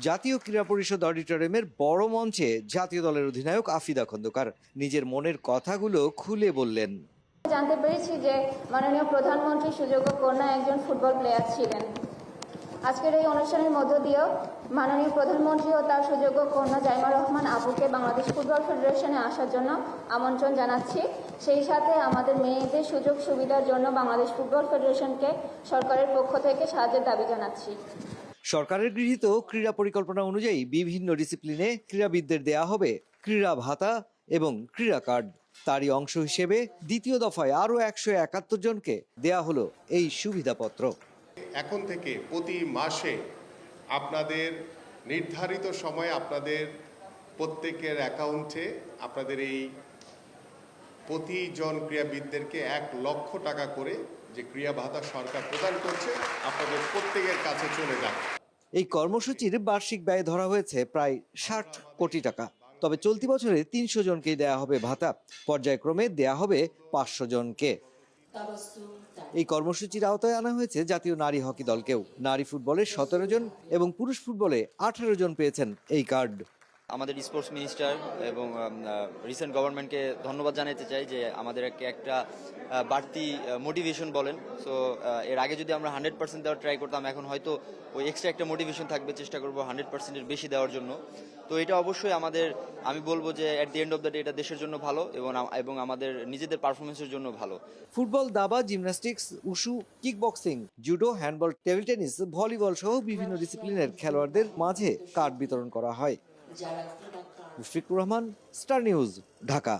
জাতীয় ক্রীড়া পরিষদ অডিটোরিয়ামের বড় মঞ্চে জাতীয় দলের অধিনায়ক আফিদা খন্দকার নিজের মনের কথাগুলো খুলে বললেন। জানতে পেরেছি যে মাননীয় প্রধানমন্ত্রী সুযোগ্য কন্যা একজন ফুটবল প্লেয়ার ছিলেন। আজকের এই অনুষ্ঠানের মধ্য দিয়েও মাননীয় প্রধানমন্ত্রী ও তার সুযোগ্য কন্যা জাইমা রহমান আপুকে বাংলাদেশ ফুটবল ফেডারেশনে আসার জন্য আমন্ত্রণ জানাচ্ছি। সেই সাথে আমাদের মেয়েদের সুযোগ সুবিধার জন্য বাংলাদেশ ফুটবল ফেডারেশনকে সরকারের পক্ষ থেকে সাহায্যের দাবি জানাচ্ছি। সরকারের গৃহীত ক্রীড়া পরিকল্পনা অনুযায়ী বিভিন্ন ডিসিপ্লিনে ক্রীড়াবিদদের দেয়া হবে ক্রীড়া ভাতা এবং ক্রীড়া কার্ড। তারই অংশ হিসেবে দ্বিতীয় দফায় আরও 171 জনকে দেয়া হলো এই সুবিধাপত্র। এখন থেকে প্রতি মাসে আপনাদের নির্ধারিত সময়ে আপনাদের প্রত্যেকের অ্যাকাউন্টে আপনাদের এই প্রতিজন ক্রীড়াবিদদেরকে 1 লক্ষ টাকা করে যে ক্রীড়া ভাতা সরকার প্রদান করছে আপনাদের প্রত্যেকের কাছে চলে যাবে। এই কর্মসূচির বার্ষিক ব্যয় ধরা হয়েছে প্রায় 60 কোটি টাকা। তবে চলতি বছরে 300 জনকেই দেয়া হবে ভাতা, পর্যায়ক্রমে দেয়া হবে 500 জনকে। এই কর্মসূচির আওতায় আনা হয়েছে জাতীয় নারী হকি দলকেও। নারী ফুটবলে 17 জন এবং পুরুষ ফুটবলে 18 জন পেয়েছেন এই কার্ড। আমাদের স্পোর্টস মিনিস্টার এবং রিসেন্ট গভর্নমেন্টকে ধন্যবাদ জানাতে চাই যে আমাদেরকে একটা বাড়তি মোটিভেশন বলেন। সো এর আগে যদি আমরা 100% দেওয়ার ট্রাই করতাম, এখন হয়তো ওই এক্সট্রা একটা মোটিভেশন থাকবে, চেষ্টা করবো 100%-এর বেশি দেওয়ার জন্য। তো এটা অবশ্যই আমাদের, আমি বলবো যে at the end of the day এটা দেশের জন্য ভালো এবং আমাদের নিজেদের পারফরমেন্সের জন্য ভালো। ফুটবল, দাবা, gymnastics, wushu, kickboxing, judo, handball, table tennis, volleyball সহ বিভিন্ন ডিসিপ্লিনের খেলোয়াড়দের মাঝে কার্ড বিতরণ করা হয়। Mushfiqur Rahman, star news, Dhaka.